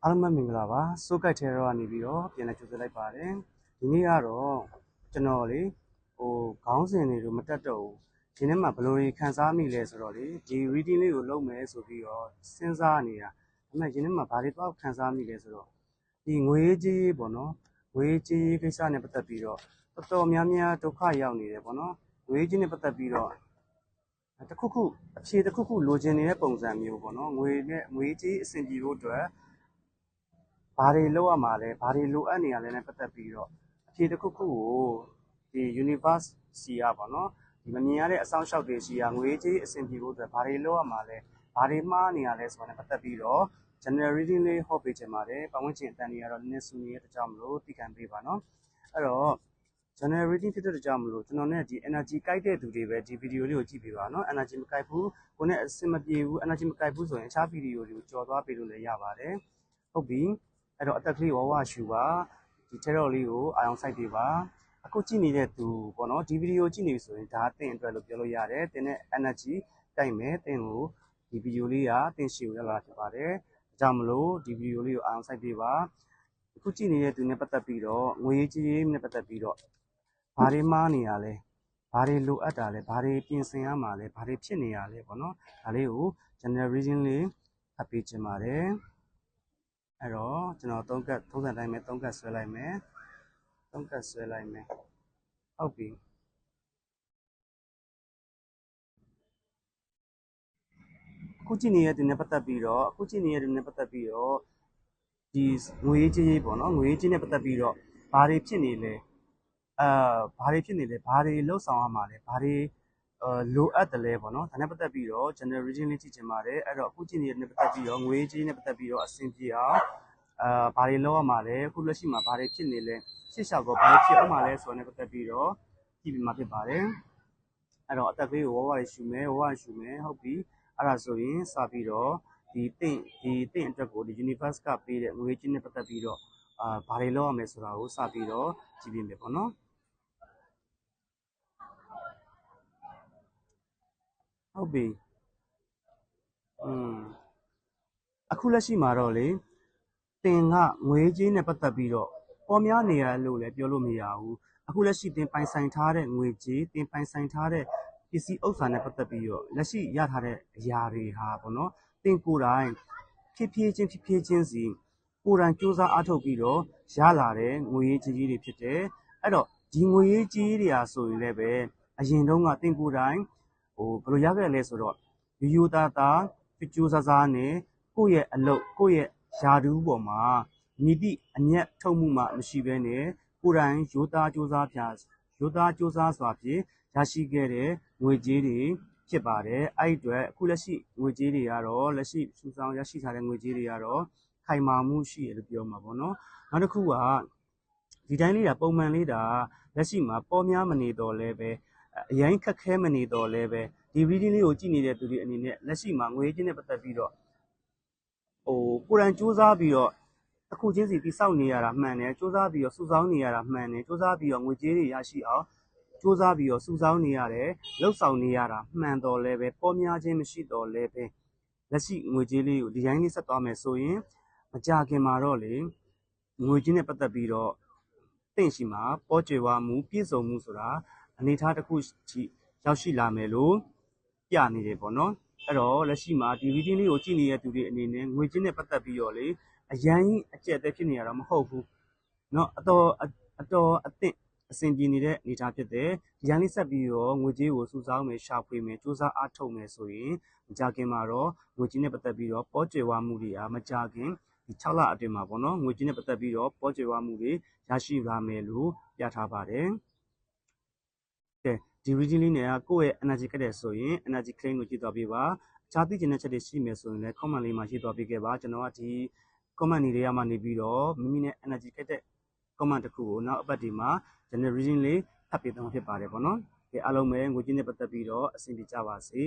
အားလုံးပဲမင်္ဂလာပါစိုးကိုက်ထဲတော့နေပြီးတော့ပြန်လည်ကြိုဆိုလိုက်ပါတယ်ဒီနေ့ကတော့ကျွန်တော်လေခေါင်းစဉ်တွေတို့မတက်တော့ဘူးဒီနေ့မှာဘယ်လိုခံစားမိလဲဆိုတော့လေဒီ reading လေးကိုလုပ်မယ်ဆိုပြီးတော့စဉ်းစားနေတာဒါပေမဲ့ဒီနေ့မှာဘာတွေပေါ့ခံစားမိလဲဆိုတော့ဒီငွေကြေးပေါ့နော်ငွေကြေးကိစ္စနဲ့ပတ်သက်ပြီးတော့တော်တော်များများဒုက္ခရောက်နေတယ်ပေါ့နော်ငွေကြေးနဲ့ပတ်သက်ပြီးတော့တခုခုအခြေတခုခုလိုချင်နေတဲ့ပုံစံမျိုးပေါ့နော်ငွေကြေးအဆင်ပြေဖို့အတွက်ဘာတွေလုပ်ရမှာလဲဘာတွေလိုအပ်နေရလဲနဲ့ပတ်သက်ပြီးတော့အဖြေတစ်ခုခုကိုဒီ universe စီရပါတော့ဒီမမြင်ရတဲ့အဆောင်ရှောက်တွေစီရငွေကြေးအဆင်ပြေဖို့အတွက်ဘာတွေလုပ်ရမှာလဲဘာတွေမှားနေရလဲဆိုတာနဲ့ပတ်သက်ပြီးတော့ general reading လေးဟောပေးချင်ပါတယ်ပတ်ဝန်းကျင်အတန်တွေကတော့နည်းနည်းဆူနေတဲ့ကြောင့်မလို့သိခံပေးပါနော်အဲ့တော့ general reading ဖြစ်တဲ့ကြောင့်မလို့ကျွန်တော်နဲ့ဒီ energy ကိုက်တဲ့သူတွေပဲဒီဗီဒီယိုလေးကိုကြည့်ပေးပါနော် energy မကိုက်ဘူးကိုယ်နဲ့အဆင်မပြေဘူး energy မကိုက်ဘူးဆိုရင်အခြားဗီဒီယိုတွေကိုကြော်သွားပေးလို့လည်းရပါတယ်ဟုတ်ပြီအဲ့တော့အသက်ကလေးဝဝရှူပါဒီ terror လေးကိုအာရုံစိုက်ပေးပါအခုကြည့်နေတဲ့သူပေါ့နော်ဒီဗီဒီယိုကြည့်နေပြီဆိုရင်ဒါအသင်အတွက်လို့ပြောလို့ရတယ်သင်နဲ့ energy တိုက်မယ်သင်ကိုဒီဗီဒီယိုလေးကသင်ရှေ့ကိုရောက်လာဖြစ်ပါတယ်ဒါကြောင့်မလို့ဒီဗီဒီယိုလေးကိုအာရုံစိုက်ပေးပါအခုကြည့်နေတဲ့သူနဲ့ပတ်သက်ပြီးတော့ငွေကြေးနဲ့ပတ်သက်ပြီးတော့ဘာတွေမှားနေရလဲဘာတွေလိုအပ်တာလဲဘာတွေပြင်ဆင်ရမှာလဲဘာတွေဖြစ်နေရလဲပေါ့နော်ဒါလေးကို general reading လေးအပ်ပေးချင်ပါတယ်အဲ့တော့ကျွန်တော်3ကတ်ထုံးစံတိုင်းပဲ3ကတ်ဆွဲလိုက်မယ်3ကတ်ဆွဲလိုက်မယ်ဟုတ်ပြီအခုကြည့်နေတဲ့သူနဲ့ပတ်သက်ပြီးတော့ဒီငွေကြေးပေါ့နော်ငွေကြေးနဲ့ပတ်သက်ပြီးတော့ဘာတွေဖြစ်နေလဲဘာတွေဖြစ်နေလဲဘာတွေလှုပ်ဆောင်ရမှာလဲဘာတွေလိုအပ်တယ်လဲပေါ့နော်ဒါနဲ့ပတ်သက်ပြီးတော့ general reading လေးကြည့်ချင်ပါတယ်အဲ့တော့အခုကြည့်နေတဲ့နဲ့ပတ်သက်ပြီးတော့ငွေကြေးနဲ့ပတ်သက်ပြီးတော့အဆင်ပြေအောင်ဘာတွေလုပ်ရမှာလဲအခုလက်ရှိမှာဘာတွေဖြစ်နေလဲရှေ့လျှောက်တော့ဘာတွေဖြစ်အောင်မှာလဲဆိုတာနဲ့ပတ်သက်ပြီးတော့ကြည့်ပြီးမှဖြစ်ပါတယ်အဲ့တော့အသက်ကလေးကိုဝဝရှူမယ်ဟုတ်ပြီအဲ့ဒါဆိုရင်စပြီးတော့ဒီတင့်အတွက်ကိုဒီ universe ကပေးတဲ့ငွေကြေးနဲ့ပတ်သက်ပြီးတော့ဘာတွေလုပ်ရမယ်ဆိုတာကိုစပြီးတော့ကြည့်ပြမယ်ပေါ့နော်ဟုတ်ပြီအခုလက်ရှိမှာတော့လေတင်ကငွေကြေးနဲ့ပတ်သက်ပြီးတော့ပေါ်များနေရလို့လည်းပြောလို့မရဘူးအခုလက်ရှိတင်ပိုင်ဆိုင်ထားတဲ့ငွေကြေးတင်ပိုင်ဆိုင်ထားတဲ့ပစ္စည်းဥစ္စာနဲ့ပတ်သက်ပြီးတော့လက်ရှိရထားတဲ့အရာတွေဟာပေါ့နော်တင်ကိုယ်တိုင်ဖြည်းဖြည်းချင်းစီကိုယ်တိုင်စူးစမ်းအားထုတ်ပြီးတော့ရလာတဲ့ငွေကြေးတွေဖြစ်တယ်အဲ့တော့ဒီငွေကြေးတွေဟာဆိုရင်လည်းပဲအရင်တုန်းကတင်ကိုယ်တိုင်ဘယ်လိုရခဲ့လဲဆိုတော့ရိုးရိုးသားသားကြိုးစားစားနဲ့ကိုယ့်ရဲ့အလုပ်ကိုယ့်ရဲ့ယာတူးပေါ်မှာမည်သည့်အညံ့ထုတ်မှုမှမရှိဘဲနဲ့ကိုယ်တိုင်ရိုးသားစူးစမ်းစွာဖြင့်ရရှိခဲ့တဲ့ငွေကြေးတွေဖြစ်ပါတယ်အဲ့အတွက်အခုလက်ရှိငွေကြေးတွေကတော့လက်ရှိစုဆောင်းရရှိထားတဲ့ငွေကြေးတွေကတော့ခိုင်မာမှုရှိတယ်လို့ပြောမှာပေါ့နော်နောက်တစ်ခုကဒီတိုင်းလေးတာပုံမှန်လေးတာလက်ရှိမှာပေါ်များမနေတော့လဲပဲအရင်ခက်ခဲမနေတော့လဲပဲဒီ reading လေးကိုကြည့်နေတဲ့သူတွေအနေနဲ့လက်ရှိမှာငွေကြေးနဲ့ပတ်သက်ပြီးတော့ကိုယ်တိုင်စူးစမ်းပြီးတော့တစ်ခုချင်းစီတိစောက်နေရတာမှန်တယ်စူးစမ်းပြီးတော့စုဆောင်းနေရတာမှန်တယ်စူးစမ်းပြီးတော့ငွေကြေးတွေရရှိအောင်စူးစမ်းပြီးတော့စုဆောင်းနေရတယ်လှုပ်ဆောင်နေရတာမှန်တော်လဲပဲပေါ်များခြင်းမရှိတော့လဲပဲလက်ရှိငွေကြေးလေးကိုဒီတိုင်းလေးဆက်သွားမယ်ဆိုရင်မကြခင်မှာတော့လေငွေကြေးနဲ့ပတ်သက်ပြီးတော့တင့်ရှိမှာပေါ်ကျွယ်ဝမှုပြည့်စုံမှုဆိုတာအနေထားတစ်ခုရောက်ရှိလာမယ်လို့ပြနေတယ်ပေါ့နော်အဲ့တော့လက်ရှိမှာဒီ reading လေးကိုကြည့်နေတဲ့သူတွေအနေနဲ့ငွေကြေးနဲ့ပတ်သက်ပြီးတော့လေအရင်အကျက်အသက်ဖြစ်နေရတာမဟုတ်ဘူးเนาะအတော်အသင့်အဆင်ပြေနေတဲ့အနေအထားဖြစ်တယ်ဒီတိုင်းလေးဆက်ပြီးတော့ငွေကြေးကိုစုဆောင်းမယ်ရှာဖွေမယ်စူးစမ်းအားထုတ်မယ်ဆိုရင်မကြခင်မှာတော့ငွေကြေးနဲ့ပတ်သက်ပြီးတော့ပေါ်ကျွယ်ဝမှုတွေမကြခင်ဒီ6လအတွင်းမှာပေါ့နော်ငွေကြေးနဲ့ပတ်သက်ပြီးတော့ပေါ်ကျွယ်ဝမှုတွေရရှိလာမယ်လို့ပြထားပါတယ်ကဲဒီ reading လေးနဲ့ကိုယ့်ရဲ့ energy ကတ်တဲ့ဆိုရင် energy claim ကိုကြည့်သွားပေးပါအခြားသိချင်တဲ့ချက်တွေရှိမယ်ဆိုရင်လည်း comment လေးမှာရေးသွားပေးခဲ့ပါကျွန်တော်ကဒီ comment တွေမှနေပြီးတော့မိမိနဲ့ energy ကတ်တဲ့ comment တစ်ခုကိုနောက်အပတ်ဒီမှာ general reading လေးဖတ်ပေးသွားမှာဖြစ်ပါတယ်ပေါ့နော်ဒီအားလုံးပဲငွေကြေးနဲ့ပတ်သက်ပြီးတော့အဆင်ပြေကြပါစေ